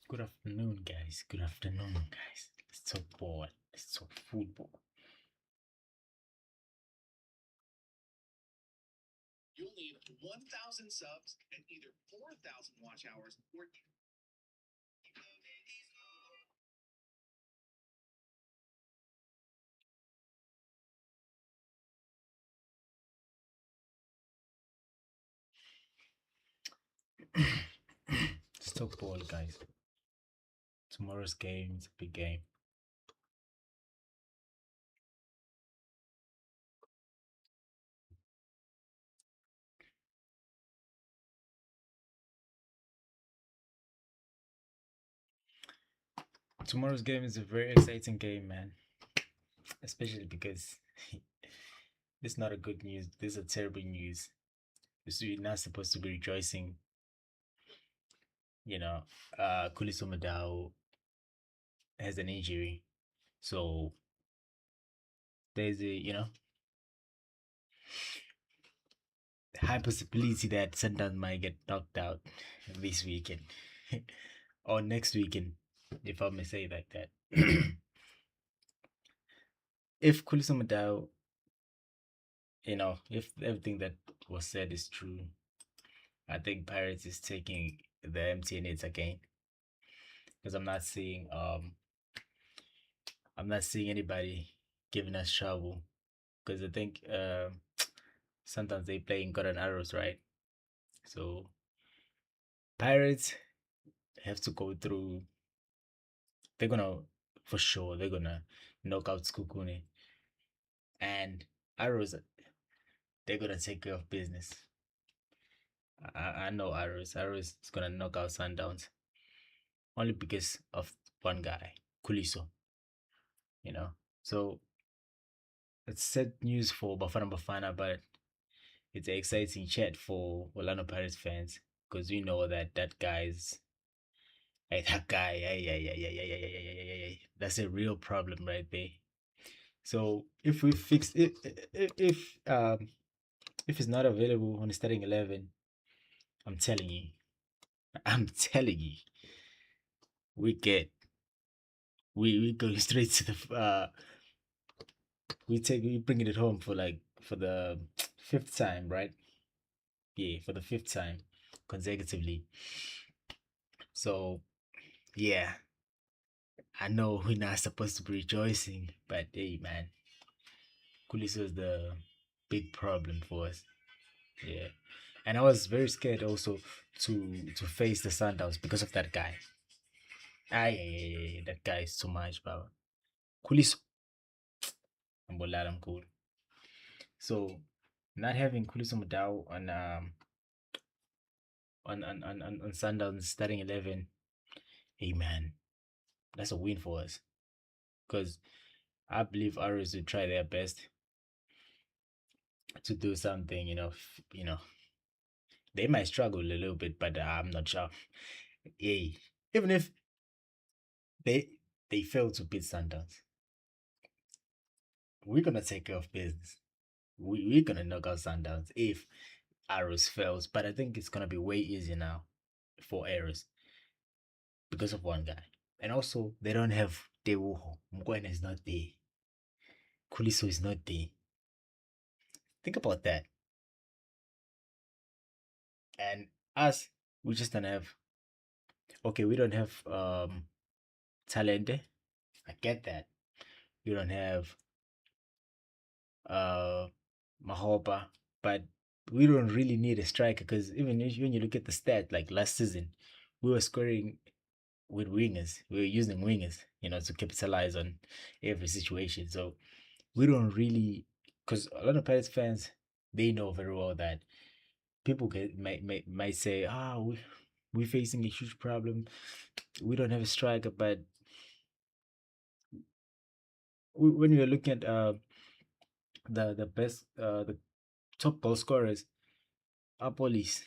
Good afternoon, guys. Good afternoon, guys. Let's talk ball. Let's talk football. You'll need 1,000 subs and either 4,000 watch hours or Let's talk ball, guys. Tomorrow's game is a big game. Tomorrow's game is a very exciting game, man. Especially because this is not a good news. This is a terrible news. We're not supposed to be rejoicing. You know, Kuliso Madao has an injury, so there's a high possibility that Sundowns might get knocked out this weekend or next weekend, if I may say it like that. If Kuliso Madao, if everything that was said is true, I think Pirates is taking the MTN8 again because I'm not seeing anybody giving us trouble because I think sometimes they play in golden arrows, right? So Pirates have to go through. They're gonna for sure they're gonna knock out Sekhukhune and arrows. They're gonna take care of business. I know arrows. Arrows is gonna knock out Sundowns only because of one guy, Kuliso. You know, so it's sad news for Bafana Bafana, but it's an exciting chat for Orlando Pirates fans because we know that that guy's like that guy. That's a real problem right there. So if we fix it, if it's not available on the starting 11, I'm telling you, I'm telling you, we get we go straight to the we bringing it home for like for the fifth time, right? Yeah, for the fifth time consecutively. So yeah, I know we're not supposed to be rejoicing, but hey, man, Kuliso is the big problem for us. Yeah, and I was very scared also to face the Sundowns because of that guy. Ah, yeah, that guy is too much, bro. Kuliso, I'm cool. So not having Kuliso Madao on Sundowns starting 11, hey man, that's a win for us because I believe Arrows will try their best to do something. They might struggle a little bit, but I'm not sure. Hey, even if they they fail to beat Sundowns, we're gonna take care of business. We're gonna knock out Sundowns if Arrows fails, but I think it's gonna be way easier now for Arrows because of one guy. And also, they don't have Tewuho. Mkwena is not there. Kuliso is not there. Think about that. And us, we just don't have. Okay, we don't have Talente. I get that. We don't have uh Mahopa, but we don't really need a striker because even when you look at the stat, like last season, we were scoring with wingers. We were using wingers, to capitalize on every situation. So we don't really, because a lot of Pirates fans, they know very well that people might say, we're facing a huge problem. We don't have a striker, but when you're looking at the top goal scorers, Apolis,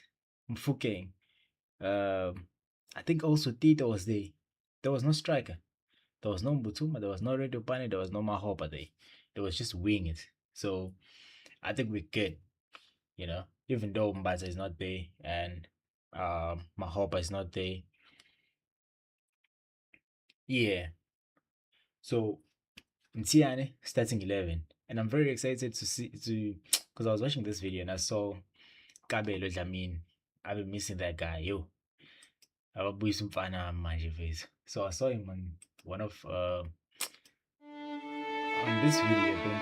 Mfukeng, um, I think also Tito was there. There was no striker. There was no Mbutuma. There was no Radio Pani. There was no Mahopa there. There was just wingers. So I think we're good, even though Mbata is not there. And Mahopa is not there. Yeah. So Ntiane starting 11, and I'm very excited to see to because I was watching this video and I saw Kabelo Dlamini. I've been missing that guy. Yo, ababuyisa umfana manje vese. So I saw him on one of on this video, I think.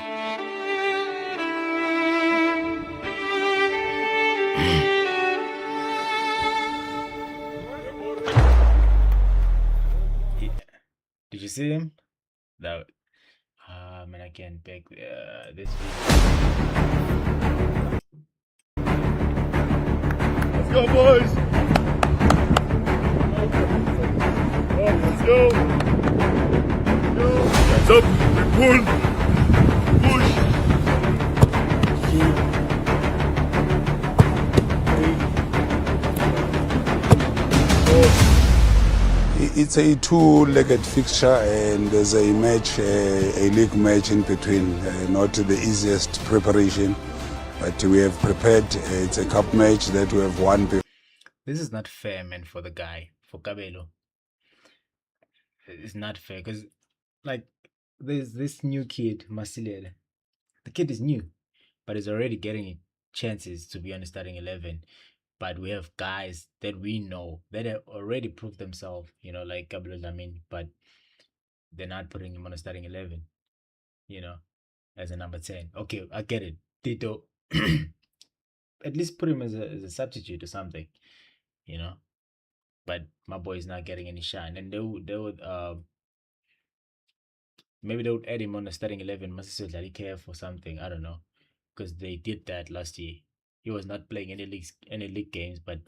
Did you see him? That man, I can't back this video. Let's go, boys! Let's go! Hands up! We pull! Push! It's a two-legged fixture, and there's a match, a league match in between. Not the easiest preparation, but we have prepared. It's a cup match that we have won. This is not fair, man, for the guy, for Cabello. It's not fair because, like, there's this new kid, Masilele. The kid is new, but he's already getting chances to be on the starting 11. But we have guys that we know that have already proved themselves, like Gabriel Lamin, but they're not putting him on the starting 11, as a number 10. Okay, I get it. Tito, at least put him as a substitute or something, you know. But my boy is not getting any shine. And they would maybe they would add him on the starting 11, Masisi Dlalikef or something. I don't know. Because they did that last year. He was not playing any league games, but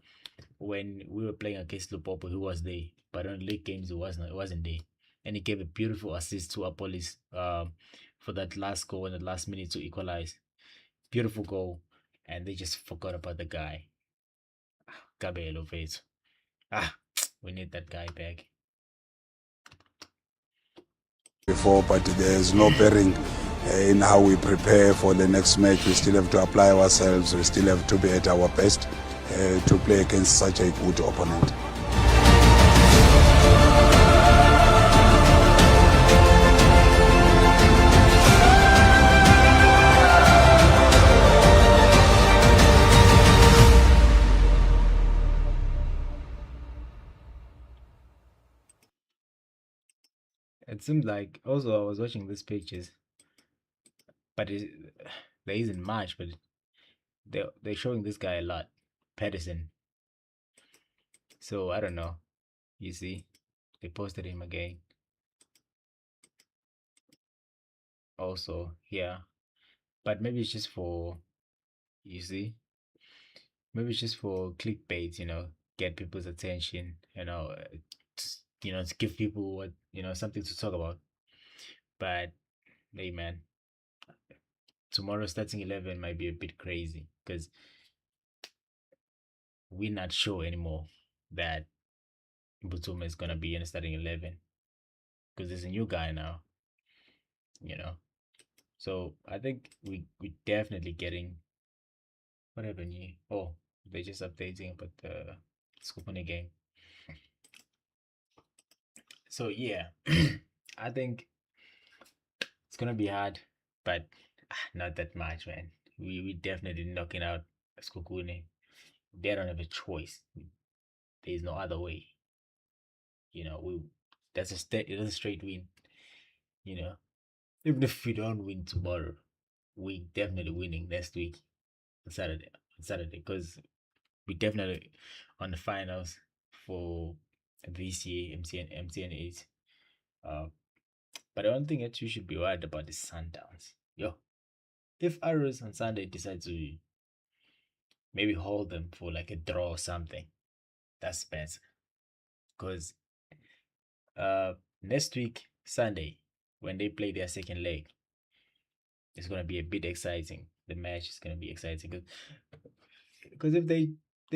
when we were playing against Lupopo, he was there. But on league games, it wasn't there. And he gave a beautiful assist to Apolis for that last goal in the last minute to equalize. Beautiful goal. And they just forgot about the guy. Cabello face. We need that guy back. Before, but there's no bearing in how we prepare for the next match. We still have to apply ourselves. We still have to be at our best to play against such a good opponent. It seems like also I was watching these pictures, but there isn't much, but they're showing this guy a lot, Pedersen. So I don't know. You see, they posted him again. Also, yeah, but maybe it's just for you see, maybe it's just for clickbait. Get people's attention. To give people what something to talk about. But hey, man, tomorrow starting 11 might be a bit crazy because we're not sure anymore that Butuma is gonna be in the starting 11 because there's a new guy now, you know. So I think we definitely getting whatever new. Oh, they're just updating about the Sekhukhune game. So yeah, I think it's gonna be hard, but not that much, man. We definitely knocking out Sekhukhune. They don't have a choice. There's no other way. We that's a straight win. You know, even if we don't win tomorrow, we definitely winning next week on Saturday. On Saturday, because we definitely on the finals for this year MTN8. Uh, but the one thing that you should be worried about is Sundowns. Yo, if Arrows on Sunday decide to maybe hold them for like a draw or something, that's better. Because next week Sunday when they play their second leg, it's gonna be a bit exciting. The match is gonna be exciting because if they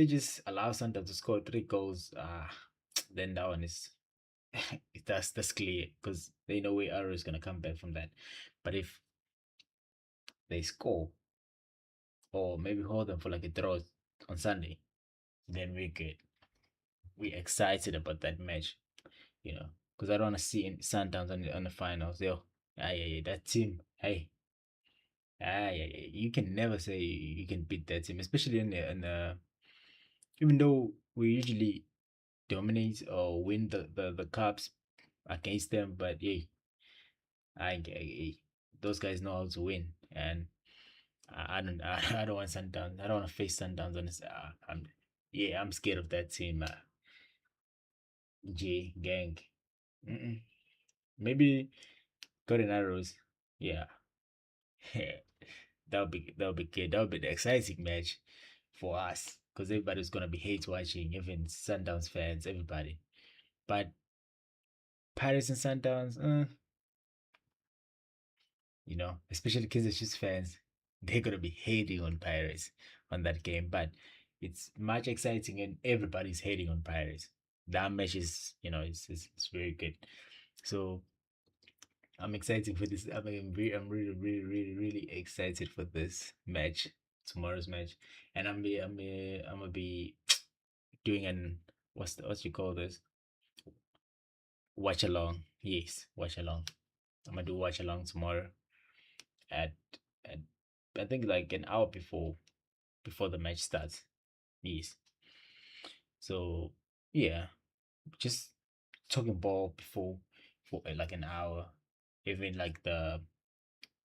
just allow Santa to score 3 goals, then that one is that's clear because they know where Arrow is gonna come back from that. But if they score or maybe hold them for like a draw on Sunday, then we're good. We're excited about that match, you know, because I don't want to see Sundowns on the finals. Yo, that team, hey, you can never say you can beat that team, especially in the even though we usually dominate or win the cups against them, but yeah, those guys know how to win, and I don't I don't want Sundowns. I don't want to face Sundowns on this. I'm scared of that team. J gang. Mm-mm. Maybe Golden Arrows. Yeah, that'll be good. That'll be the exciting match for us because everybody's gonna be hate watching, even Sundowns fans, everybody. But Pirates and Sundowns, especially Kansas Chiefs fans, they're gonna be hating on Pirates on that game. But it's much exciting, and everybody's hating on Pirates. That match is, it's very good. So I'm excited for this. I'm really, really, really, really excited for this match, tomorrow's match, and I'm gonna be doing an what's you call this, watch along. Yes, watch along. I'm gonna do watch along tomorrow at at I think like an hour before the match starts. Yes. So yeah, just talking ball before for like an hour, even like the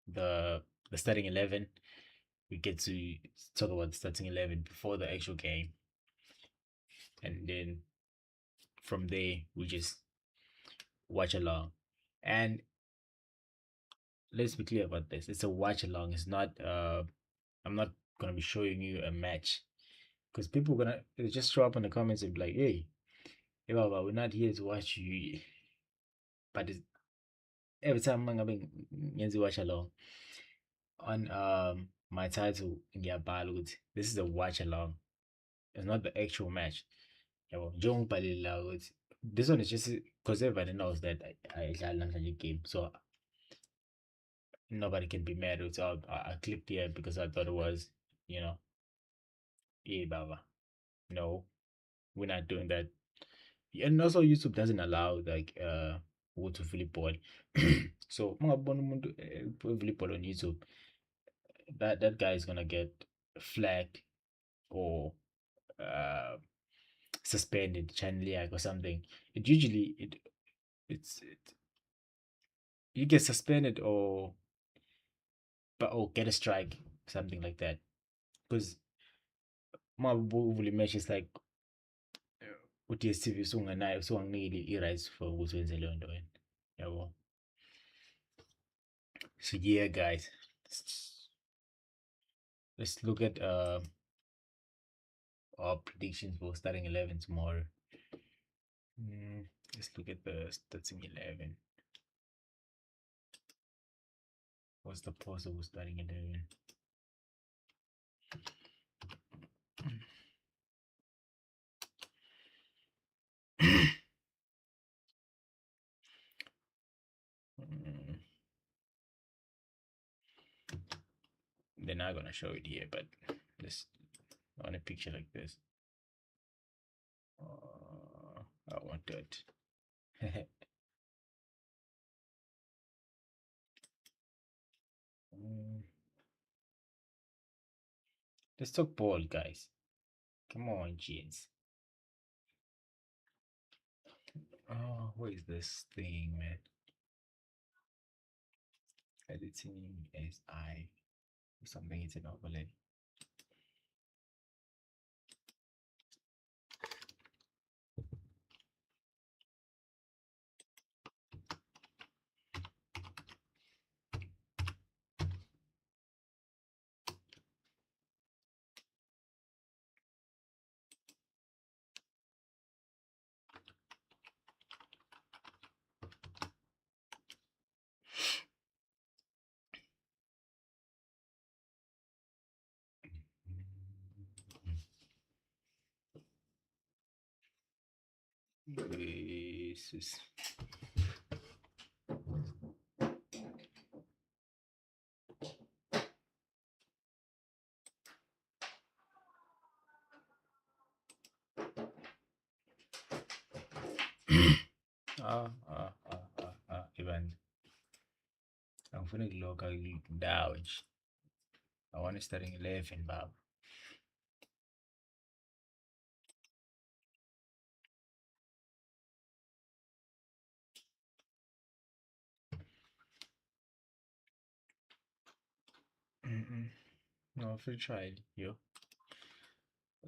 the starting 11. We get to talk about the starting 11 before the actual game, and then from there we just watch along. And let's be clear about this: it's a watch along. It's not. I'm not gonna be showing you a match because people gonna they just show up in the comments and be like, hey, Baba, we're not here to watch you." But every time I'm going to watch along on my title ngiyabhala ukuthi this is a watch along. It's not the actual match. Yabo, njengongibhalile la ukuthi this one is just because everybody knows that ayidlali namhlanje game, so nobody can be mad with I clicked here because I thought it was, you know, baba. No, we're not doing that. And also YouTube doesn't allow like go to volleyball. So mga ngabona umuntu volleyball on YouTube, that guy is gonna get flagged or uh suspended, channel or something. It usually it you get suspended or get a strike, something like that. Because my volley match is like u-DStv usunganayo usunganginiki i-rights for ukuthi wenze leyo nto wena. Yabo. So yeah, guys, let's look at our predictions for starting 11 tomorrow. Let's look at the starting 11. What's the possible starting 11? They're not gonna show it here, but just on a picture like this. I want that. Let's talk ball, guys. Come on, jeans. Oh, what is this thing, man? Editing SI. Something is an overlay. This is Even angifuna ukuloga indawo nje. I want to starting 11, baba. No, free trial, yo.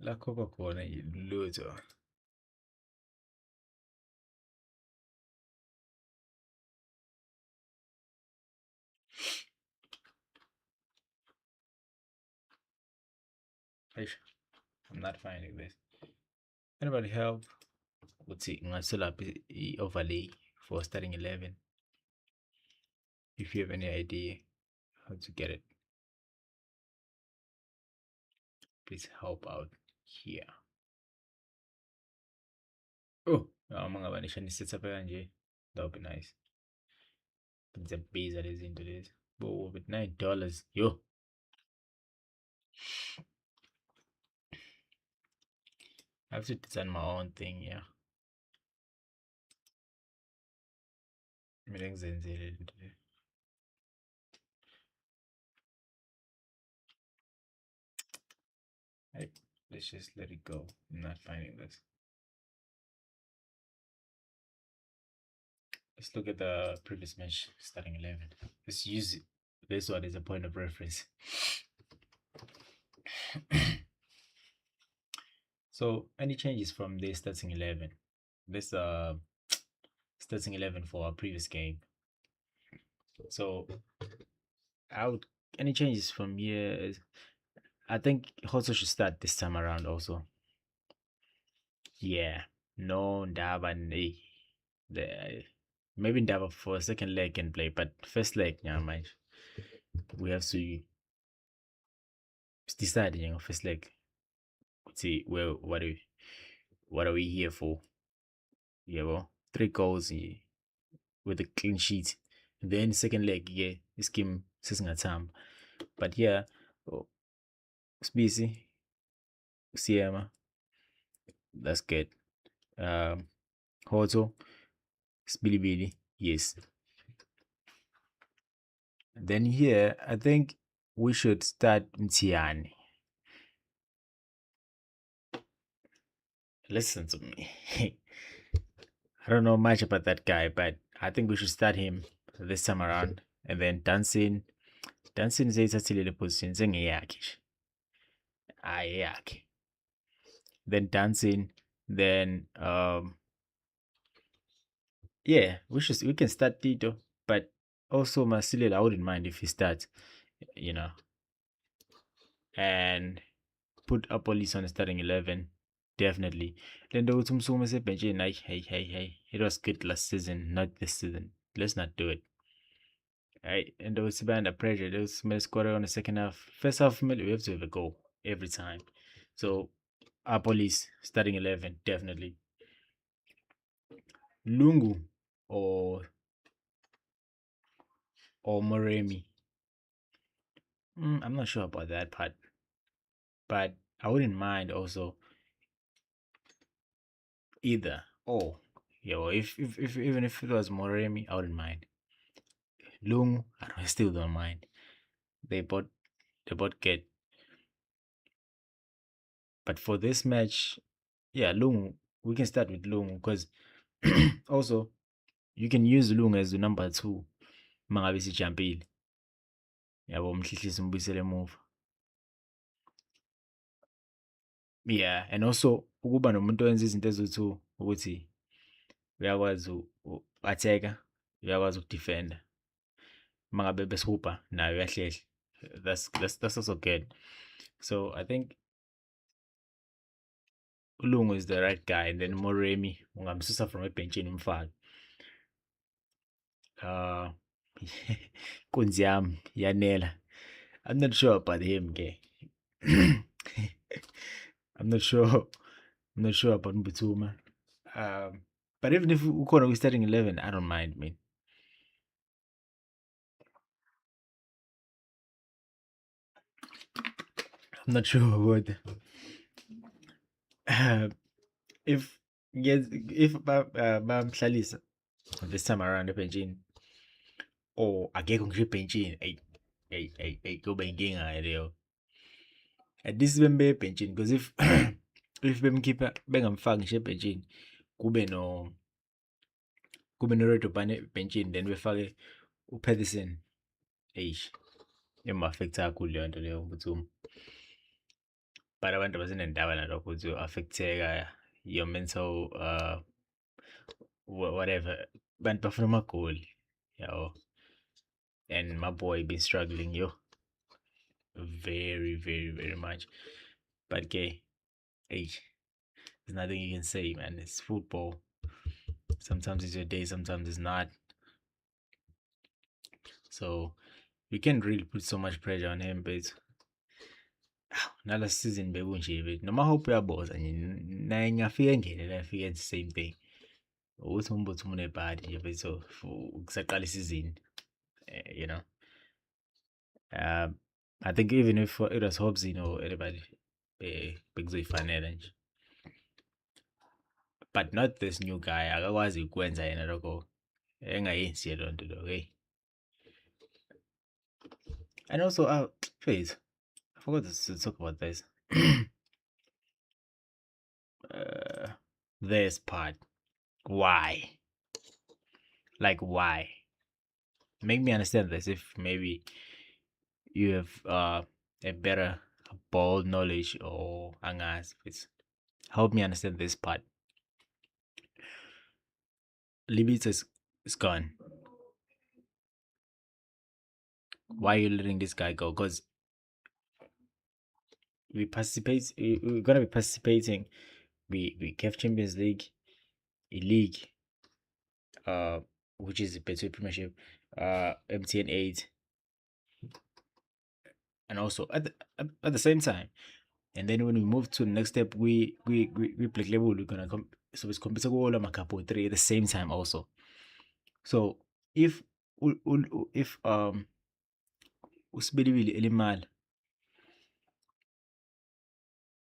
La Coca-Cola lutho. Eish, I'm not finding this. Anybody help? Let's see. Ngasela up overlay for starting 11. If you have any idea how to get it, please help out here. Oh, mga banisha ni set up kanje. That would be nice. It's a base that is into this. But with $9, yo. I have to design my own thing, yeah. Mina ngizenzele into le. Hey, let's just let it go. I'm not finding this. Let's look at the previous match starting 11. Let's use this one as a point of reference. So any changes from this starting 11? This starting 11 for our previous game. So any changes from here? I think Hoso should start this time around also. Yeah. No Ndaba maybe Ndaba for second leg can play, but first leg, yeah, mind. We have to decide, first leg. See what are we here for? Yeah, well, 3 goals with a clean sheet. Then second leg, yeah, this game time. But yeah, it's busy. Siema. That's good. Hoto. Bilibili. Yes. Then here, I think we should start Mtiani. Listen to me. I don't know much about that guy, but I think we should start him this time around. And then Dancing zayithathile position sengeyakhe nje. Ayakhe. Then Dancing, then yeah, we can start Tito, but also Masilela, I wouldn't mind if he starts, and put up police on the starting 11. Definitely. Then the Utumsuma say benching, hey. It was good last season, not this season. Let's not do it. Right? And those under pressure, those made scorer on the second half. First half, we have to have a goal every time. So our police starting 11, definitely. Lungu or Moremi. I'm not sure about that part, but I wouldn't mind also either. Oh, yeah. Well, if even if it was Moremi, I wouldn't mind. Lungu, I still don't mind. They both get. But for this match, yeah, Lungu, we can start with Lungu because also you can use Lungu as the number 2. Mangabe sijampile. Yabo umhlihlisa umbuyisele emuva. Yeah, and also ukuba nomuntu owenza izinto eziwu-2 ukuthi uyakwazi u-attack-a, uyakwazi ukudefenda. Mangabe besihubha nayo uyahlehla. That's also good. So I think Ulungu is the right guy, and then Moremi ungamsusa from ebenchini umfake. Kunzi yami yanela. I'm not sure about him, okay. I'm not sure about Mbutuma. But even if we're starting 11, I don't mind, man. I'm not sure about if if bamhlalisa this time around ebhenjini or akekho ngisho ebhenjini eyi kuba inkinga leyo. At least bembeke ebhenjini because if if bemkhipha bengamfaki ngisho ebhenjini kube no Redobane ebhenjini then befake uPaterson, eish iyama-affect-a kakhulu leyo nto leyo uMphuthuma. But abantu abasenendaba nalokho ukuthi u-affect-eka your mental whatever. Bantu bafuna amagoli, yabo. And my boy been struggling, yo. Very, very, very much. But okay, hey, there's nothing you can say, man. It's football. Sometimes it's your day, sometimes it's not. So we can't really put so much pressure on him, but nala season bekunje but noma hope uyaboza nje naye ngafika engene la afika the same thing. Ukuthi uMbutho unebhadi nje bethu kusaqala isizini, you know. I think even if it was Hobbs, everybody bekuzoyifanela nje. But not this new guy. Akakwazi ukwenza yena lokho. Engayenzi leyo nto lo, hey. And also, please, I forgot to talk about this. This part. Why? Like, why? Make me understand this if maybe you have a better ball knowledge or angas. Please help me understand this part. Libitz is gone. Why are you letting this guy go? Because we're gonna be participating. We CAF Champions League, a league, which is the Betway Premiership, MTN8, and also at the same time. And then when we move to the next step, we Black Label, we're gonna come. So it's compete all of Makapo 3 at the same time also. So if usibelibili elimali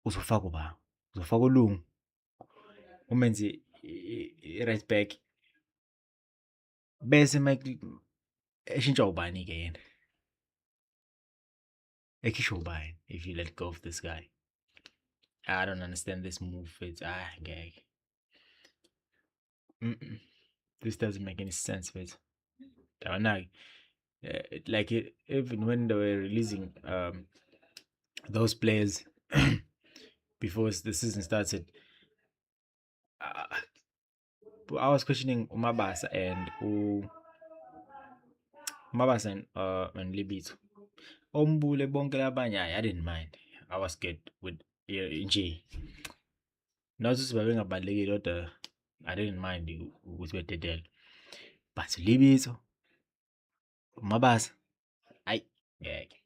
uzofaka uba uzofaka ulungu umenze i-right back bese eshintsha ubani ke yena ekhishwa ubani if you let go of this guy. I don't understand this move. It's ngeke. This doesn't make any sense, but like even when they were releasing those players before the season started, I was questioning Umabasa and Libito. Ombule bonke labanye, I didn't mind. I was good with nje. Not just babengabalekile kodwa I didn't mind ukuthi bededele. But Libito, Umabasa, ayi ngeke.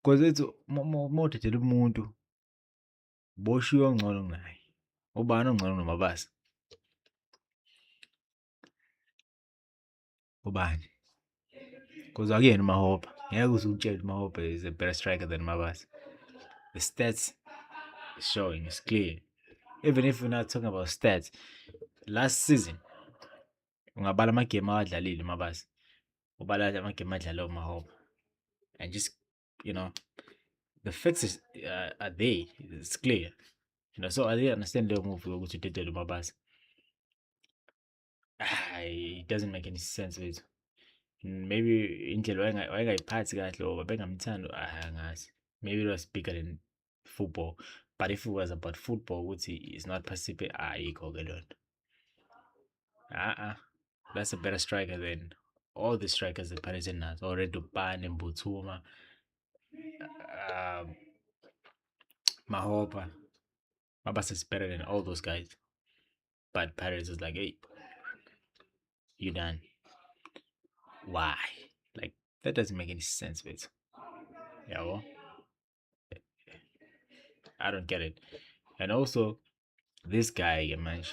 Because it's mawudedela umuntu boshiwe ongcono kunaye. Ubani ongcono noMabasa? Ubani? Because again, Mahopa. Ngeke uzutshele Mahopa is a better striker than Mabasa. The stats is showing, it's clear. Even if we're not talking about stats, last season, ungabala amagame awadlalile Mabasa. Ubala amagame adlale uMahopa. And just, the fixes are there. It's clear. So I didn't understand the move ukuthi udedele uMabasa. It doesn't make any sense with it. Maybe indlela wayengayiphathi kahle or bengamthandi angazi. Maybe it was bigger than football. But if it was about football, ukuthi is not participating, ayikho ke lona. That's a better striker than all the strikers that Paris has. Or Redobane, Mbuthuma, Mahopa. Mabasa is better than all those guys. But Paris is like, hey, you done. Why? Like, that doesn't make any sense, with. Yeah, well, I don't get it. And also, this guy, man,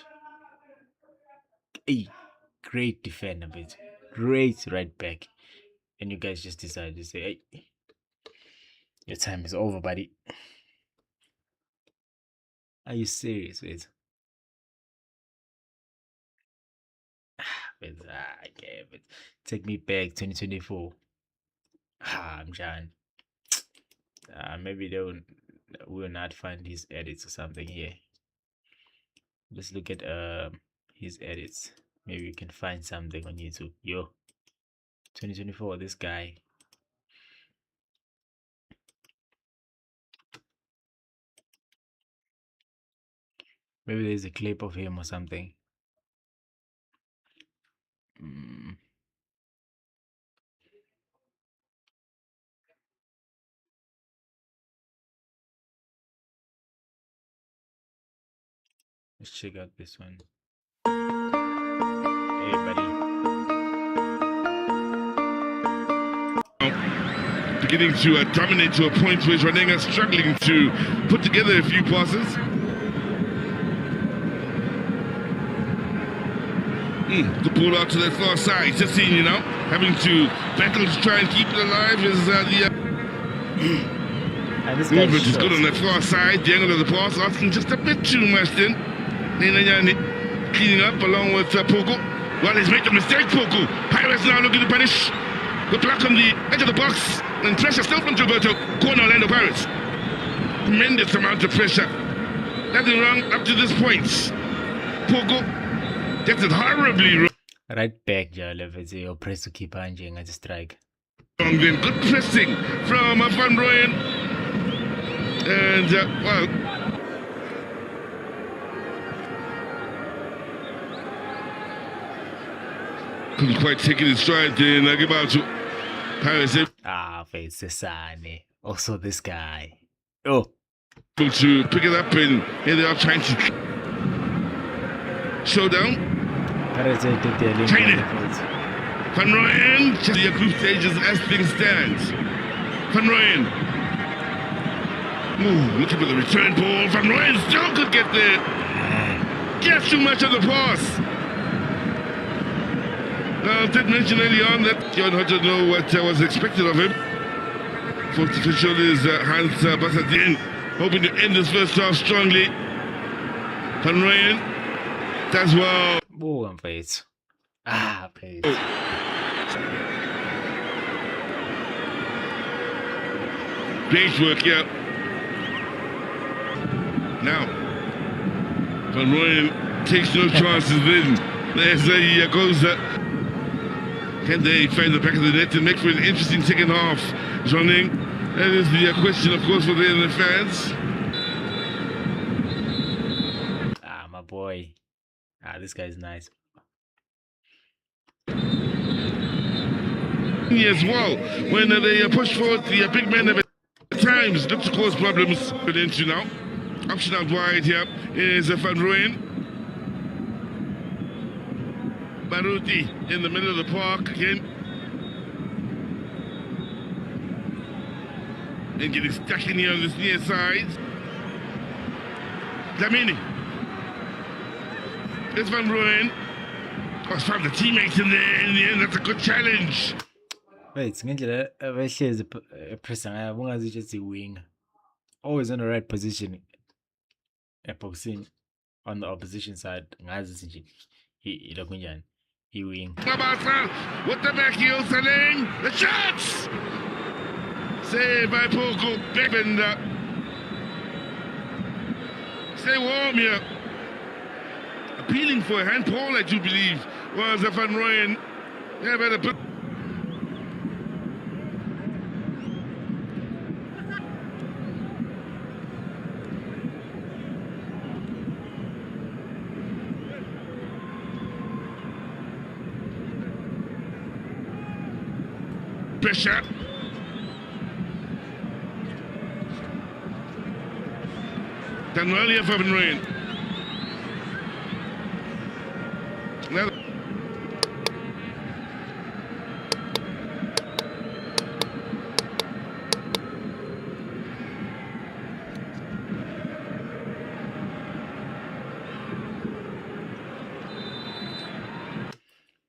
hey, great defender, but great right back. And you guys just decided to say, hey, your time is over, buddy. Are you serious, with? Okay, but take me back 2024. I'm John. Maybe they will not find his edits or something here. Let's look at his edits. Maybe we can find something on YouTube. Yo, 2024, this guy. Maybe there's a clip of him or something. Mm. Let's check out this one. Hey, buddy. Beginning to dominate to a point where Ranenga struggling to put together a few passes. The ball out to the far side. Just seeing you now, having to battle to try and keep it alive as the This movement is good on that far side. The angle of the pass asking just a bit too much then. Cleaning up along with Pogo. Well, he's made the mistake, Pogo. Pirates now looking to punish. Good block on the edge of the box. And pressure still from Gilberto. Corner Orlando Pirates. Tremendous amount of pressure. Nothing wrong up to this point. Pogo gets it horribly wrong. Right back, Jale. Your press to keep on at the strike. Then good pressing from Van Rooyen. And, well, couldn't quite take it in stride. Then I give out to Pirates. Face Sane. Also, this guy. Oh, To pick it up, and here they are trying to showdown. China. Van Rooyen, just the group stages as things stand. Van Rooyen. Ooh, looking for the return ball. Van Rooyen still could get there. Gets too much of the pass. I did mention early on that John had to know what was expected of him. Fourth official is Hans Bassadin, hoping to end this first half strongly. Van Rooyen does well. oh, I'm face. Face. Great work, yeah. Now, Van Rooyen takes no chances then. There's goes can they find the back of the net and make for an interesting second half? Running. That is the question, of course, for the fans. My boy. This guy's nice. As well, when they push forward, the big men at times look to cause problems. But into now, option out wide here is Van Rooyen. Baruti in the middle of the park again. And getting stuck in here on this near side. Dlamini. There's Van Rooyen. Oh, it's found the teammates in there in the end. That's a good challenge. Wait, ngendlela abahlezi pressing bungazi just a wing. Always in the right position. Boxing on the opposition side. Ngazi nje ilokhu njani. He wing. Mabasa with the back heel selling the shots. Saved by Pogo Bebenda. Stay warm here. Appealing for a hand ball, I do believe, was a Van Rooyen. Yeah, better put. Pressure. Done well here for Van Rooyen. Now,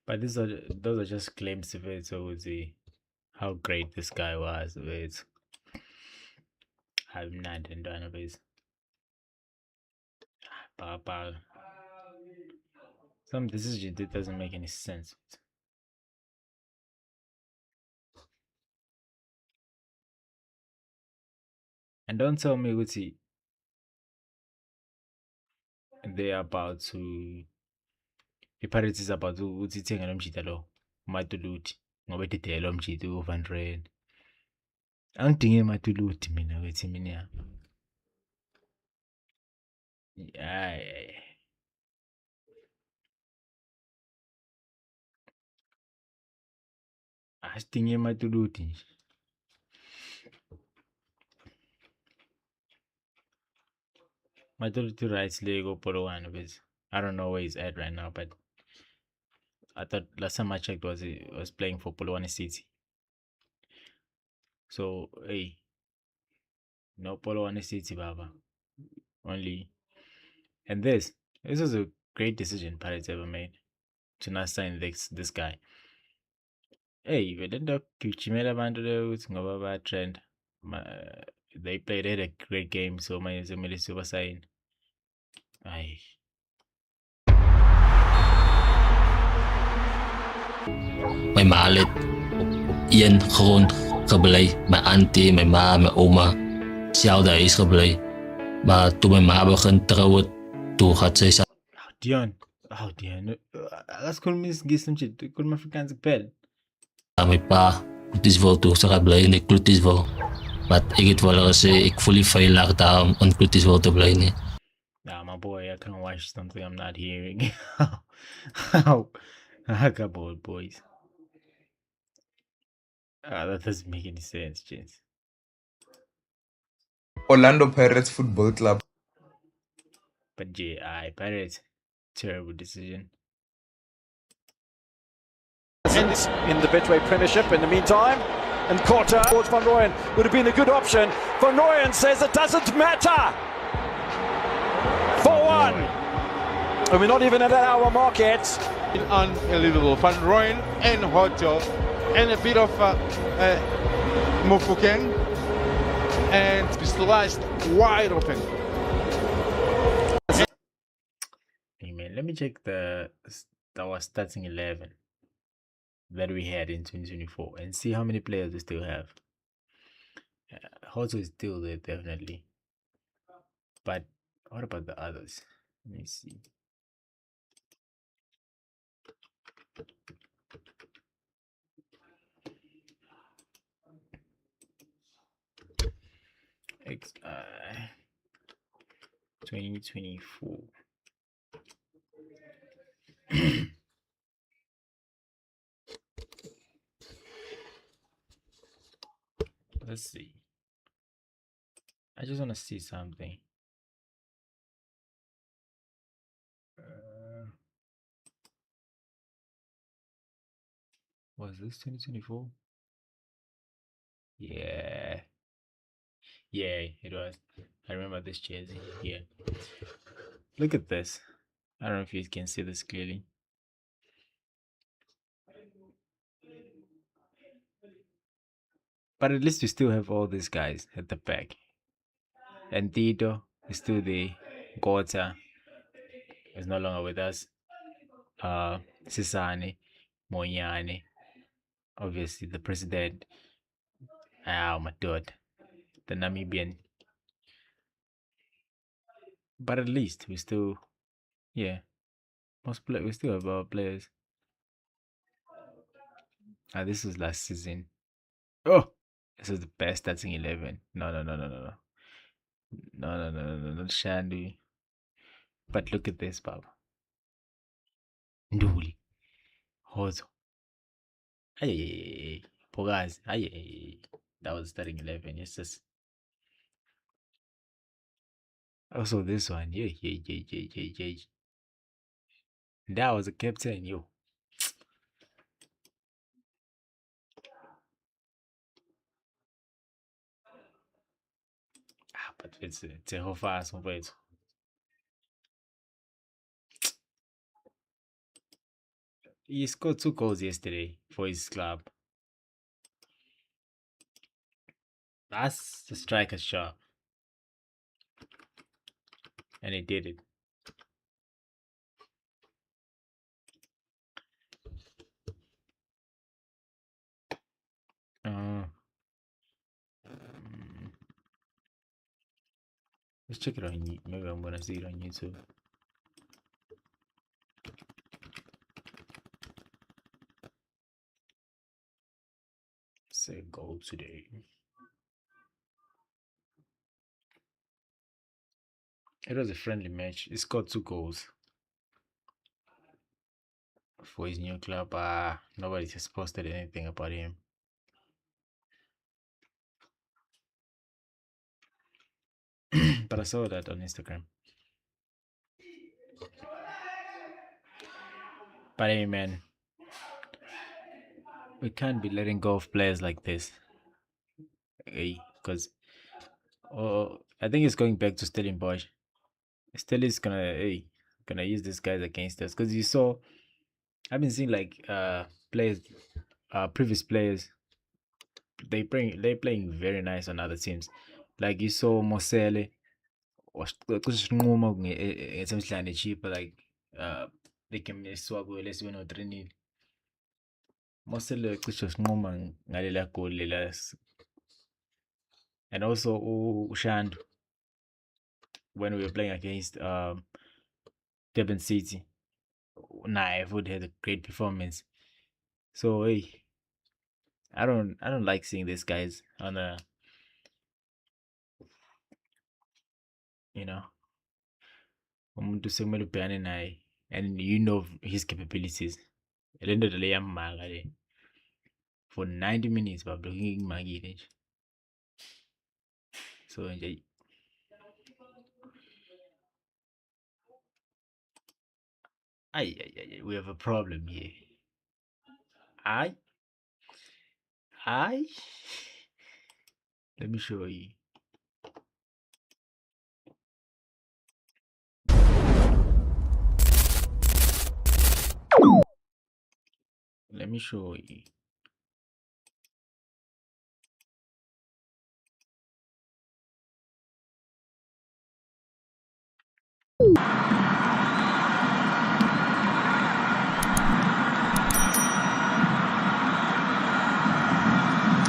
But those are just claims of it, so the how great this guy was with I'm not in done of his Papa Some decision that doesn't make any sense. And don't tell me ukuthi they are about to i-Pirates is about ukuthi ithenge lo mjida lo umatuluti ngoba edideye lo mjida u-Van Ryn. Angidinge matuluti mina kwethimini yami. Hayi. Asidinge matuluti nje. Matuluti rights le ko-Polokwane, but I don't know where he's at right now, but I thought last time I checked was playing for Polokwane City. So hey, no Polokwane City, baba. Only, and this was a great decision Pirates ever made to not sign this guy. Hey, belenda kugijimela abantu le ukuthi ngoba ba-trend. They had a great game, so manje sekumele siyobasayina. Hayi. My mallet, Ian gewoon geblei. Mijn auntie, mijn ma, mijn oma. Zelden is geblei. Maar toen mijn ma begon trouwen, toen had zij sa- Dion. Dion. Akasikhuluma isingisi mjid, ukhuluma Afrikaans kuphela. mijn pa. Het is wel toe, ze gaat blij en ik kloot is wel. Maar ik het wel gezegd, ik voel je veilig daarom en kloot is wel te blij. Nee. Nah, my boy, I can't watch something I'm not hearing. How? I got bored, boys. That doesn't make any sense, James. Orlando Pirates Football Club. But yeah, Pirates, terrible decision. In the Betway Premiership in the meantime. And Korte towards Van Rooyen would have been a good option. Van Rooyen says it doesn't matter. 4-1. And we're not even at an hour mark yet. Unbelievable. Van Rooyen and Hojo and a bit of Mofokeng. And it's sliced wide open. Hey man, let me check our starting 11 that we had in 2024 and see how many players we still have. Hoto is still there, definitely. But what about the others? Let me see. X 2024. Let's see. I just want to see something. Was this 2024? Yeah. Yeah, it was. I remember this jersey. Yeah. Look at this. I don't know if you can see this clearly. But at least we still have all these guys at the back. And Tito is still there. Gota is no longer with us. Sisane, Monyane, obviously the president. Oh my god, the Namibian. But at least we still, yeah, we still have our players. This was last season. Oh, this is the best starting 11. No, not Shandy. But look at this, Bob. Nduli, Hozo. Hey, Pogazi. Hey, that was starting 11. Yes, just. Also, this one. Yeah. That was a captain, yo. But it's a whole fast one, wait. He scored 2 goals yesterday for his club. That's the striker's shot. And he did it. Let's check it on YouTube. Maybe I'm gonna see it on YouTube. Say goal today. It was a friendly match. He scored 2 goals for his new club. Nobody has posted anything about him. But I saw that on Instagram. But hey, man, we can't be letting go of players like this. Hey, because I think it's going back to Stellenbosch. Stelli's gonna use these guys against us, because you saw, I've been seeing like players, previous players, they're playing very nice on other teams. Like you saw Mosele esemhlanje cheap, like they can swaggle less win or 3-0. Mosele cishe sinquma ngalela goal lela. And also Ushandu, when we were playing against Durban City, Naif would had a great performance. So hey, I don't like seeing these guys on a, you know, umuntu sekumele ubhekane naye and you know his capabilities. Le ndoda le iyamanga le. For 90 minutes babloking ngimangile nje. So nje we have a problem here. Let me show you. Let me show you.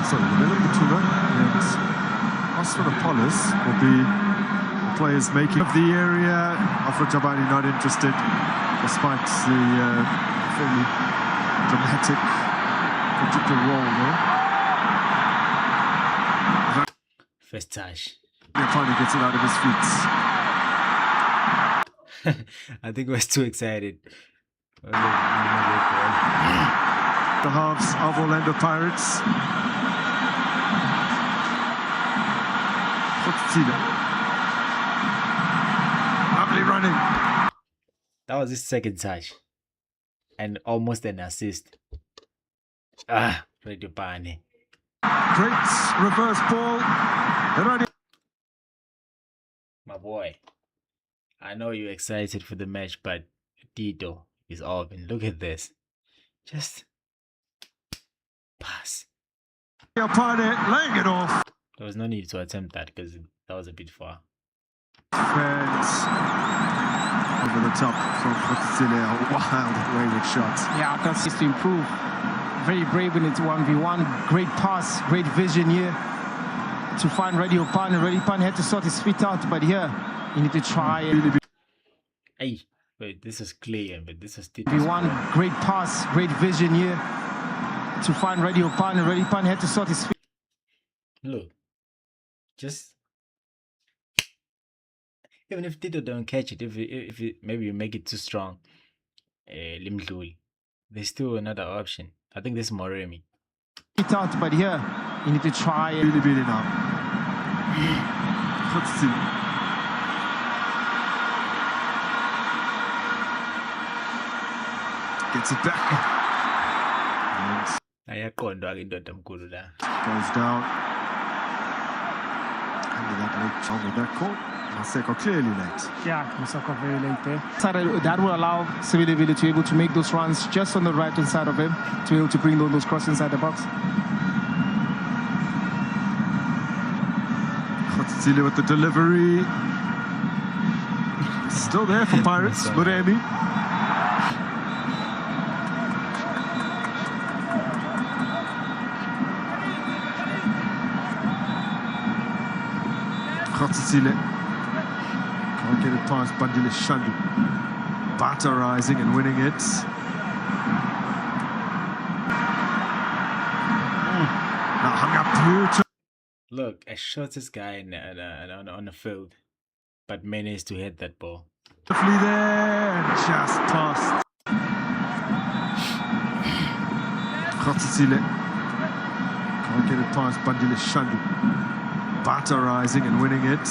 So the middle Matura and Ostropolis will be the players making of the area. Afro Jabani not interested, despite the fairly dramatic particular role there. First touch. Finally gets it out of his feet. I think I was too excited. The halves of Orlando Pirates. Lovely running. That was his second touch. And almost an assist. Radio Pane. Great reverse ball. My boy, I know you're excited for the match, but Tito is off. And look at this. Just pass. Laying it off. There was no need to attempt that because that was a bit far. Fans over the top from Fortune. A wild, wayward shot. Yeah, that's just to improve. Very brave when it's 1v1. Great pass, great vision here to find Radio Pan. Radio Pan had to sort his feet out, but here you need to try and. Hey, wait, this is clear, but this is Tito. V1, great pass, great vision here to find Radio Pan. Radio Pan had to sort his feet. Look, just even if Tito don't catch it, if maybe you make it too strong, Limdluli, there's still another option. I think this is Moremi. Feet out, but here you need to try and. Really now. Fortune. Gets it back. Ayaqondwa ke indoda mkhulu la. Goes down. Under that late with that call. Maseko clearly late. Yeah, Maseko very late there. That will allow Sibilibili to be able to make those runs just on the right hand side of him, to be able to bring those crosses inside the box. Khotsile with the delivery. Still there for Pirates, Moremi. Khotsile. Can't get it past Bandile Shandu. Bata rising and winning it. Now hung up beautifully Look, I shot this guy on the field, but managed to hit that ball. there and just passed. Khotsile. Can't get it past Bandile Shandu. Bata rising and winning it.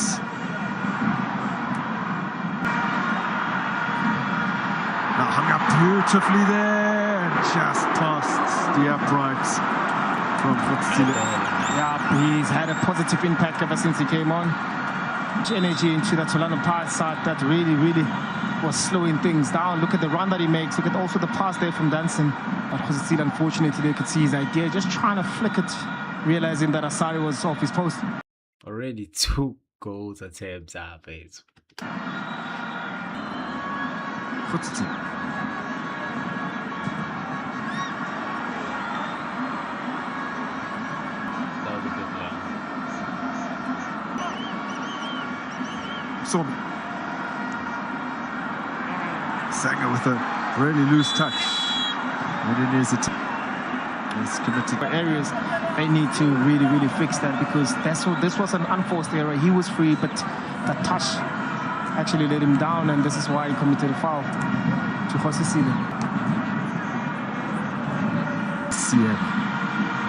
Now hung up beautifully there and just past the upright from Khotsile. Yeah, he's had a positive impact ever since he came on. Much energy into that Orlando Pirates side that really was slowing things down. Look at the run that he makes. Look at also the pass there from Danson. But Khotsile, unfortunately, they could see his idea, just trying to flick it, realizing that Asari was off his post. Already 2 goals attempts are faced. Khotsile. That was a good one. Somi. Sanger with a really loose touch. And it is it's committed. Areas they need to really fix that, because this was an unforced error. He was free, but that touch actually let him down, and this is why he committed a foul to Khotsile. CM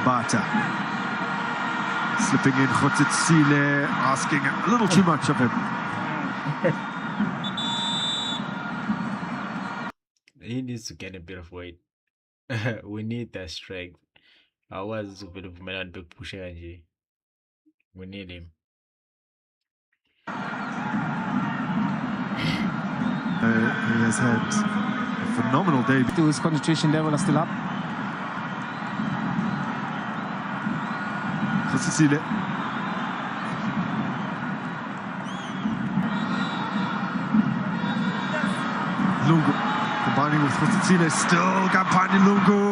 Bata slipping in. Khotsile asking a little too much of him. He needs to gain a bit of weight. We need that strength. I was a bit of a big pusher. We need him. He has had a phenomenal debut. His concentration level is still up. Khotsile. Lungu combining with Khotsile, still Kampani Lungu.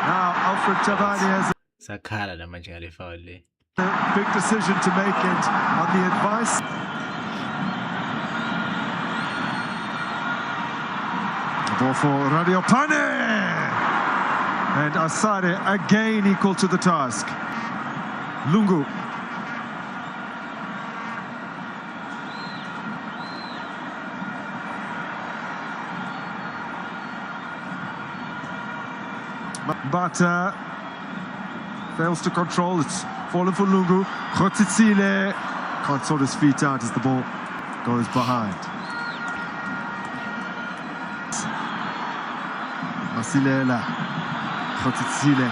Now Alfred Tabani has Sakhala namanje ngale foul le. a big decision to make it on the advice. The ball for Radio Pane. And Asare again equal to the task. Lungu. Bata fails to control. It's fallen for Lungu. Khotsile can't sort his feet out as the ball goes behind. Masilela. Khotsile.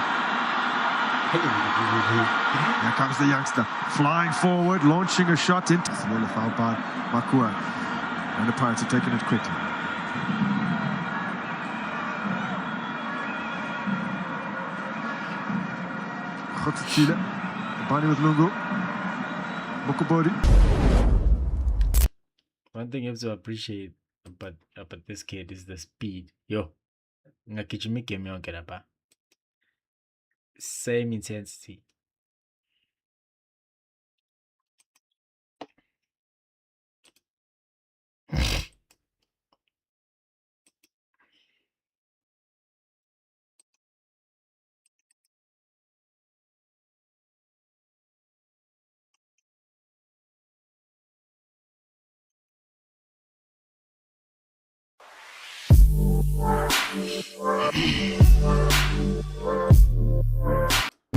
Here comes the youngster, flying forward, launching a shot into Masilela, fouled by Makua. And the Pirates have taken it quickly. Khotsile, Bani with Lungu. Mokobori. One thing you have to appreciate about this kid is the speed. Yo, ngakijimi game yonke lapha. Same intensity.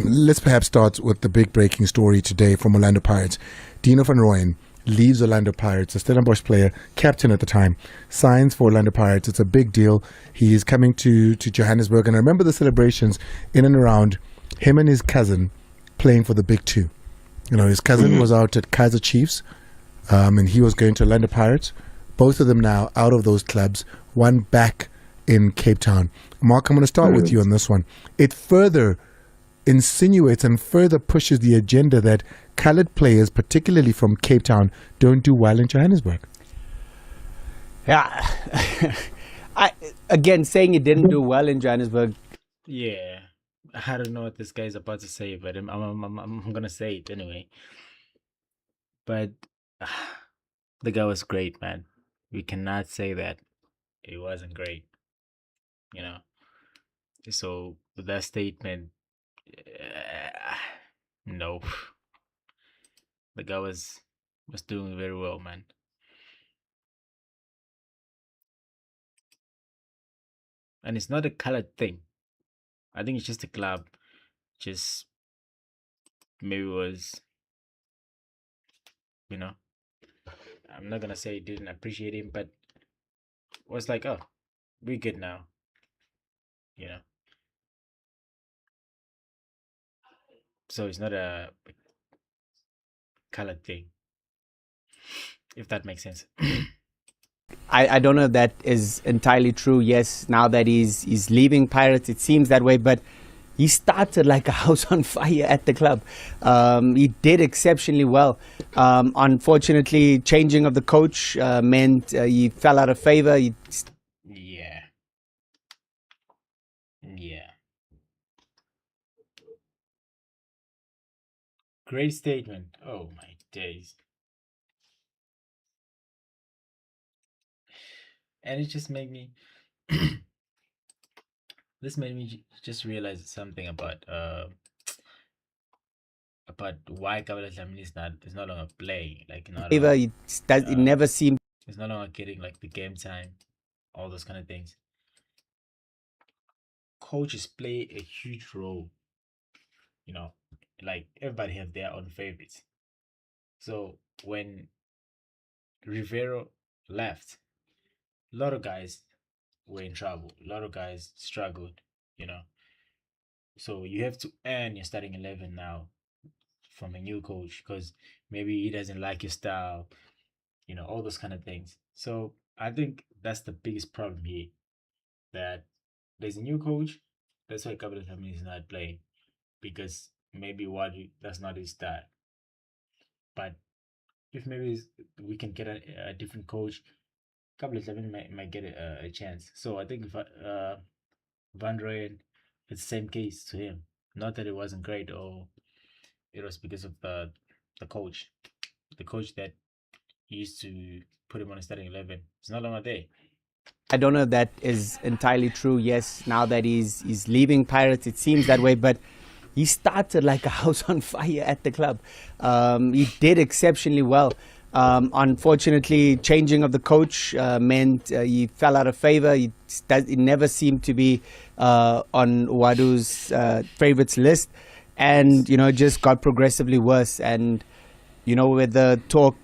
Let's perhaps start with the big breaking story today from Orlando Pirates. Dino van Rooyen leaves Orlando Pirates, a Stellenbosch player, captain at the time, signs for Orlando Pirates. It's a big deal. He is coming to Johannesburg, and I remember the celebrations in and around him and his cousin playing for the Big Two. You know, his cousin was out at Kaizer Chiefs, and he was going to Orlando Pirates. Both of them now out of those clubs, one back in Cape Town. Mark, I'm going to start with you on this one. It further insinuates and further pushes the agenda that coloured players, particularly from Cape Town, don't do well in Johannesburg. Yeah. Again, saying he didn't do well in Johannesburg. Yeah, I don't know what this guy's about to say, but I'm gonna say it anyway. But The guy was great, man. We cannot say that it wasn't great. You know. So with that statement, no, the guy was doing very well, man. And it's not a colored thing. I think it's just a club. Just maybe was, you know, I'm not gonna say it didn't appreciate him, but was like, oh, we're good now. You know. So it's not a colored thing. If that makes sense. I don't know if that is entirely true. Yes, now that he's leaving Pirates, it seems that way, but he started like a house on fire at the club. He did exceptionally well. Unfortunately, changing of the coach meant he fell out of favor. Yeah. Yeah. Great statement. Oh my days. And it just made me this made me just realize something about why Kabila Dlamini is no longer playing. Like It never seemed. He's no longer getting like the game time, all those kind of things. Coaches play a huge role. You know, like everybody has their own favorites. So when Rivero left, a lot of guys were in trouble. A lot of guys struggled, you know. So you have to earn your starting 11 now from a new coach because maybe he doesn't like your style, you know, all those kind of things. So I think that's the biggest problem here, that there's a new coach. That's why Kabila Dlamini is not playing, because maybe that's not his style. But if maybe we can get a different coach, Kabila Dlamini might get a chance. So I think Van Rooyen, it's the same case to him. Not that it wasn't great or it was because of the coach. The coach that used to put him on a starting 11 is no longer there. I don't know if that is entirely true. Yes, now that he's leaving Pirates, it seems that way, but he started like a house on fire at the club. He did exceptionally well. Unfortunately, changing of the coach meant he fell out of favor. It never seemed to be on Wadu's favorites list, and just got progressively worse. And with the talk,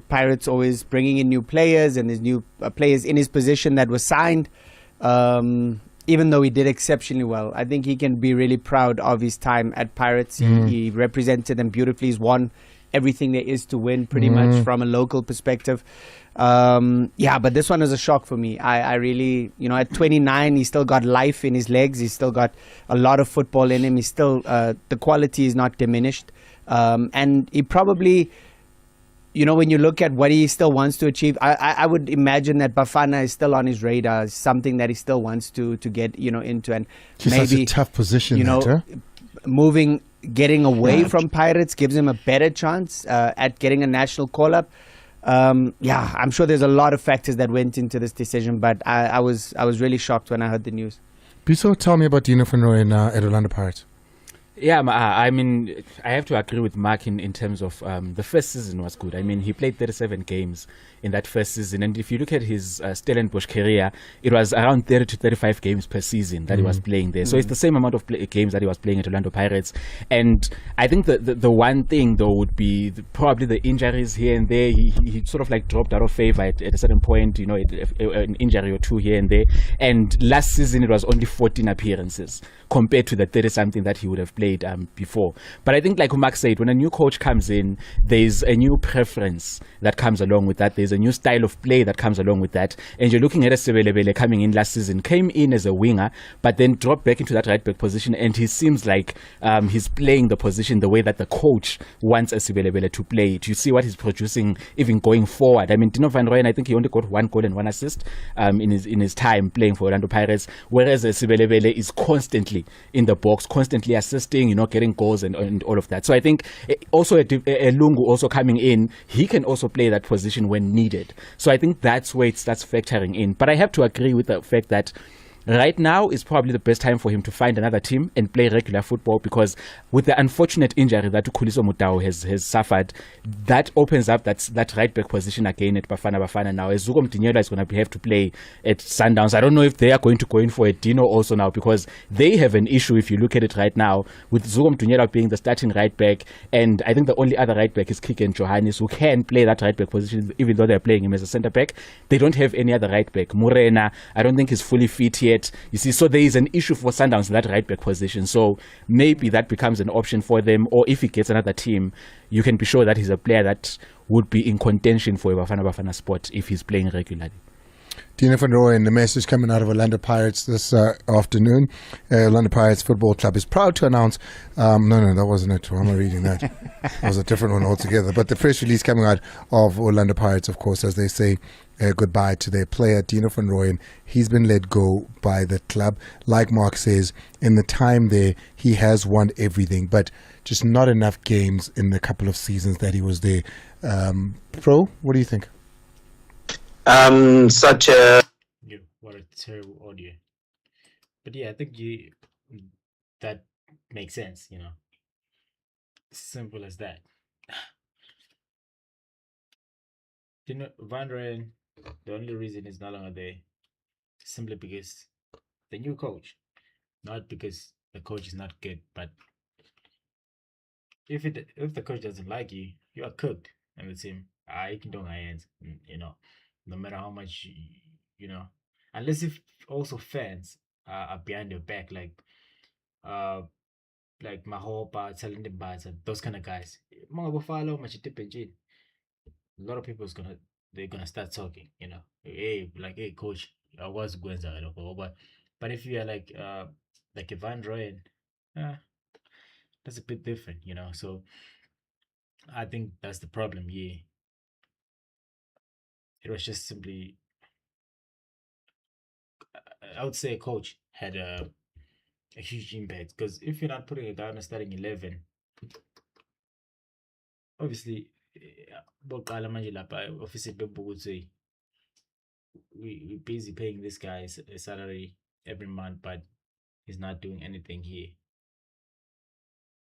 Pirates always bringing in new players, and there's new players in his position that were signed. Even though he did exceptionally well, I think he can be really proud of his time at Pirates. He represented them beautifully. He's won everything there is to win, pretty much, from a local perspective. But this one is a shock for me. I really, at 29, he's still got life in his legs. He's still got a lot of football in him. He's still, the quality is not diminished. And he probably, when you look at what he still wants to achieve, I would imagine that Bafana is still on his radar, something that he still wants to get, into. And he's maybe, such a tough position, getting away from Pirates gives him a better chance at getting a national call-up. I'm sure there's a lot of factors that went into this decision, but I was really shocked when I heard the news. Biso, tell me about Dino van Rooyen at Orlando Pirates. Yeah, I mean, I have to agree with Mark in terms of the first season was good. I mean, he played 37 games in that first season. And if you look at his Stellenbosch career, it was around 30 to 35 games per season that he was playing there. So it's the same amount of games that he was playing at Orlando Pirates. And I think the one thing, though, would be probably the injuries here and there. He sort of like dropped out of favor at a certain point, an injury or two here and there. And last season, it was only 14 appearances compared to the 30-something that he would have played before. But I think, like Mark said, when a new coach comes in, there's a new preference that comes along with that. There's a new style of play that comes along with that. And you're looking at a Sebelebele coming in last season, came in as a winger, but then dropped back into that right back position. And he seems like he's playing the position the way that the coach wants a Sebelebele to play it. You see what he's producing even going forward. I mean, Dino van Rooyen, I think he only got 1 goal and 1 assist in his time playing for Orlando Pirates, whereas Sebelebele is constantly in the box, constantly assisting assisting, getting goals and all of that. So I think also a Lungu also coming in, he can also play that position when needed. So I think that's where it starts factoring in. But I have to agree with the fact that right now is probably the best time for him to find another team and play regular football, because with the unfortunate injury that Khuliso Mutau has suffered, that opens up that right back position again at Bafana now. As Zuko Mtinyela is going to have to play at Sundowns. I don't know if they are going to go in for a Dino also now, because they have an issue if you look at it right now with Zuko Mtinyela being the starting right back, and I think the only other right back is Kiken Johannes, who can play that right back position even though they're playing him as a centre back. They don't have any other right back. Morena, I don't think he's fully fit yet. You see, so there is an issue for Sundowns in that right back position. So maybe that becomes an option for them, or if he gets another team, you can be sure that he's a player that would be in contention for a Bafana spot if he's playing regularly. Dina van Rooyen, the message coming out of Orlando Pirates this afternoon. Orlando Pirates Football Club is proud to announce... no, that wasn't it. Why am I reading that? That was a different one altogether. But the press release coming out of Orlando Pirates, of course, as they say goodbye to their player, Dino van Rooyen. He's been let go by the club. Like Mark says, in the time there, he has won everything, but just not enough games in the couple of seasons that he was there. Pro, what do you think? What a terrible audio. But yeah, I think that makes sense, Simple as that. Van Rijn, the only reason he's no longer there is simply because the new coach, not because the coach is not good, but if the coach doesn't like you, you are cooked in the team. I can do my hands, no matter how much unless if also fans are behind your back, like Mahopa, Talented Bats, those kind of guys. Mga Buffalo, Machite, a lot of people they're gonna start talking, hey coach, I was going but if you are like Van Rooyen, that's a bit different, So I think that's the problem. Yeah, it was just simply, I would say, a coach had a huge impact, because if you're not putting a guy on a starting 11, obviously, boqala manje lapha office bebheka ukuthi we busy paying this guy a salary every month, but he's not doing anything here.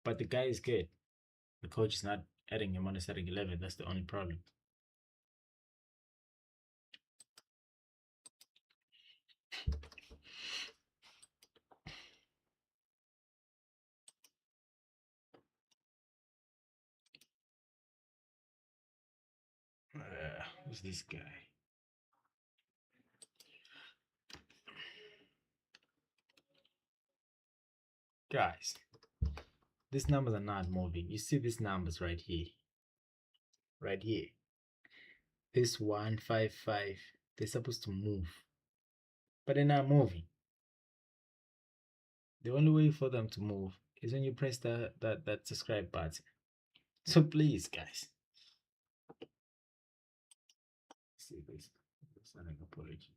But the guy is good. The coach is not adding him on the starting 11. That's the only problem. Who's this guy? Guys, these numbers are not moving. You see these numbers right here. Right here. This 155, they're supposed to move, but they're not moving. The only way for them to move is when you press that subscribe button. So please, guys. See this. It's not an apology.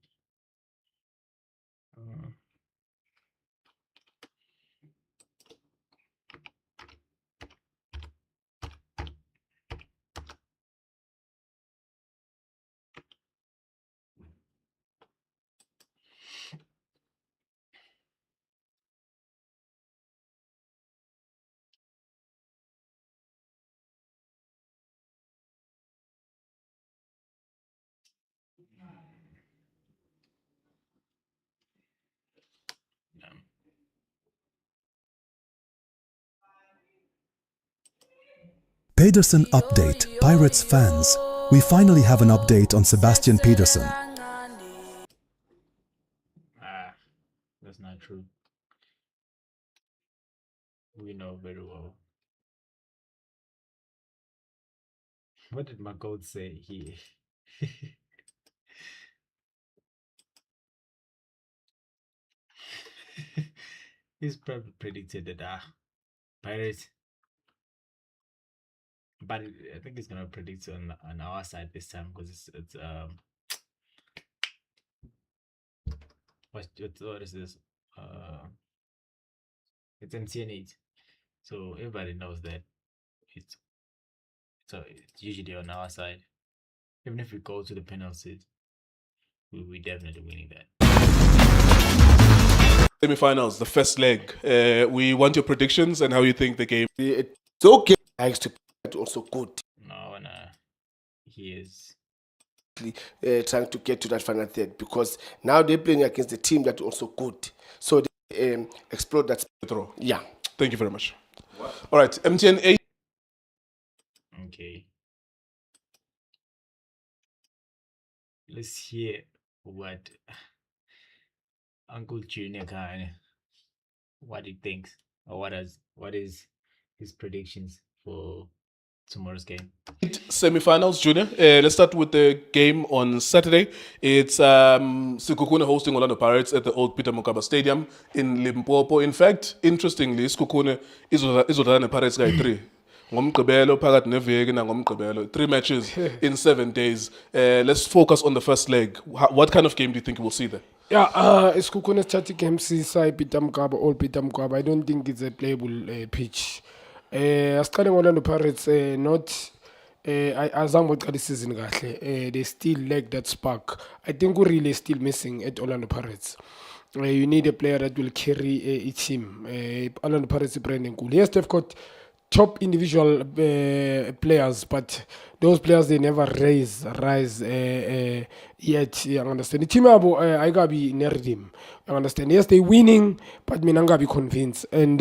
Pedersen update, Pirates fans. We finally have an update on Sebastian Pedersen. That's not true. We know very well. What did my goat say here? He's probably predicted that Pirates, but I think he's gonna predict on our side this time, because it's what is this? It's MTN8. So everybody knows that it's it's usually on our side. Even if we go to the penalties, we definitely winning that. Semi-finals, the first leg. We want your predictions and how you think the game. It's okay. Likes to play also good. No, he is trying to get to that final third because now they're playing against the team that's also good. So they explore that. Throw. Yeah. Thank you very much. All right, MTN8. Okay. Let's hear what Uncle Junior what he thinks, or what is his predictions for tomorrow's game. Semi-finals, Junior. Let's start with the game on Saturday. It's Sekhukhune hosting Orlando Pirates at the old Peter Mokaba Stadium in Limpopo. In fact, interestingly, Sekhukhune is Orlando Pirates guy 3. Ngomgqibelo phakathi neveki nangomgqibelo 3 matches in 7 days. Let's focus on the first leg. What kind of game do you think we'll see there? Yeah, Sekhukhune static game side Peter Mokaba, all Peter Mokaba. I don't think it's a playable pitch. Starting Orlando Pirates, not azange baqala isizini kahle. They still lack that spark. I think we're really still missing at Orlando Pirates. You need a player that will carry a team. Orlando Pirates is branding cool. Yes, they've got top individual players, but those players they never rise yet. You understand? The team I gotta be near them. You understand? Yes, they winning, but me nanga be convinced. And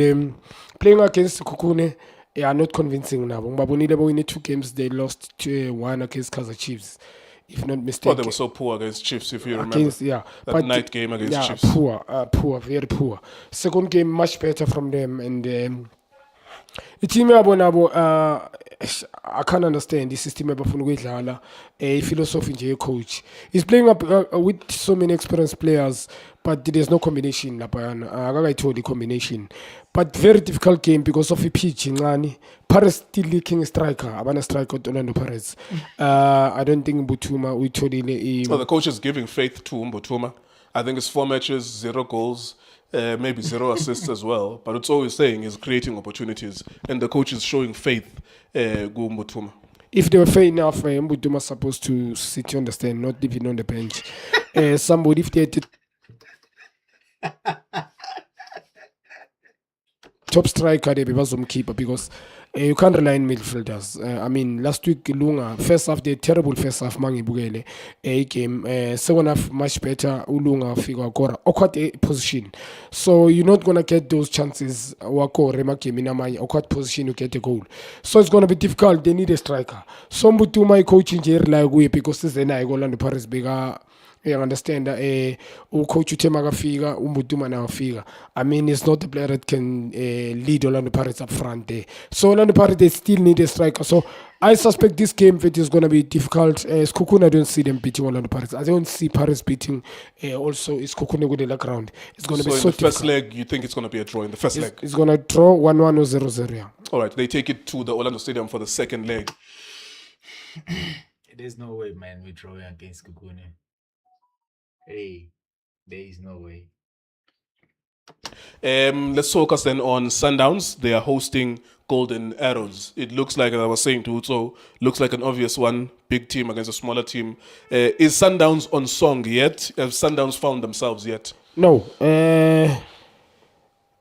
playing against Sekhukhune, they are not convincing now. Babonile win 2 games, they lost 1 against Kaizer Chiefs, if not mistaken. Oh, they were so poor against Chiefs, if you remember. That night game against Chiefs. Poor, very poor. Second game much better from them, and the team I can't understand the system abafuna ukuyidlala philosophy nje coach. He's playing up with so many experienced players, but there's no combination laphayana. Akakayitholi combination. But very difficult game because of the pitch incane. Paris still lacking a striker. Abana striker at Orlando Pirates. I don't think Mbutuma uyitholile. So the coach is giving faith to Mbutuma. I think it's 4 matches, 0 goals. Maybe 0 assists as well, but it's always saying is creating opportunities, and the coach is showing faith Mbutuma. If they were fair enough, Mbutuma supposed to sit on the stand, not even on the bench. Somebody, if they had top striker, they be keeper because you can't rely on midfielders. I mean, last week Lunga first half they terrible first half mangi bugele game. Second half much better. Ulunga figure kora awkward position. So you're not gonna get those chances. Wako remake minamai awkward position you get a goal. So it's gonna be difficult. They need a striker. So Mbutuma coaching like we because this is na Orlando Paris bigger. You understand that coach Utema figure, Mbutuma now figure. I mean, it's not the player that can lead Orlando Pirates up front there. So Orlando Pirates they still need a striker. So I suspect this game it is going to be difficult. Sekhukhune, I don't see them beating Orlando Pirates. I don't see Paris beating. Also, it's Sekhukhune with the luck round. It's going to be so in the difficult. first leg, you think it's going to be a draw in the first leg? It's going to draw 1-1 or 0-0. Yeah. All right, they take it to the Orlando Stadium for the second leg. There's no way, man, we're drawing against Sekhukhune. Hey, there is no way. Let's focus then on Sundowns. They are hosting Golden Arrows. It looks like, as I was saying to Utso, looks like an obvious one. Big team against a smaller team. Is Sundowns on song yet? Have Sundowns found themselves yet? No.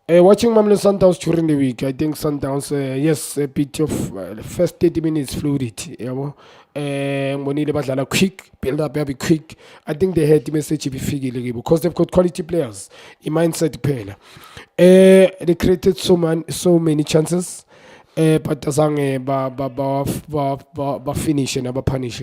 Watching Mamelodi Sundowns during the week, I think Sundowns, yes, a bit of first 30 minutes fluid it. You know? When they badlala quick, build up very quick. I think they had the message because they've got quality players. In mindset player, they created so many chances, but azange ba finish and ba punish.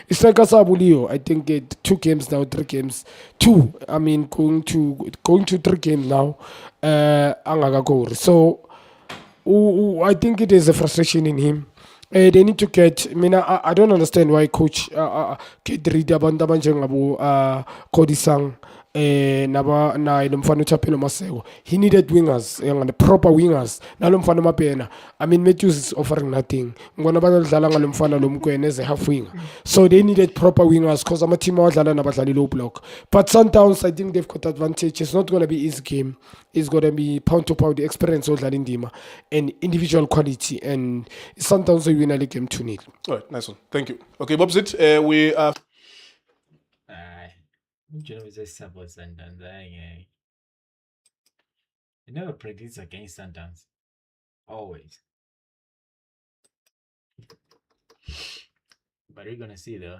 It's like Asabulio. I think 2 games now, 3 games, 2. I mean going to 3 games now. Angaga goal. So I think it is a frustration in him. They need to get. I mean, I don't understand why coach get rid of Kodisang naye lo mfana uchaphelo Maseko, he needed wingers, proper wingers. Nalo mfana Mapena, I mean Matthews is offering nothing. Ngibona badlala ngalo mfana lo Mkwena as a half winger. So they needed proper wingers because I'm a team adlala nabadlali low block. But Sundowns, I think they've got advantage. It's not going to be easy game. It's going to be pound to pound, the experience of Indima and individual quality. And Sundowns will win a game 2-0. All right, nice one. Thank you. Okay, Bobsit, we are. You know, just support Sundowns. I never predicts against Sundowns. Always. But you're gonna see though.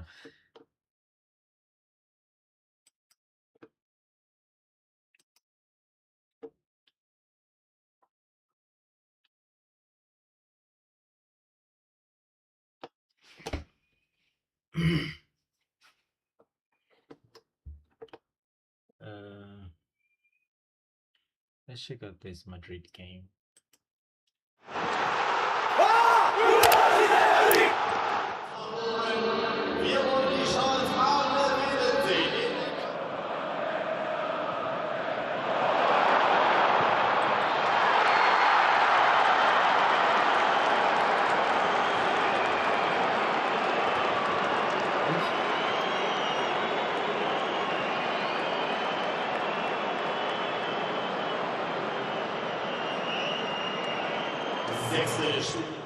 Let's check out this Madrid game. Sechste Spiel.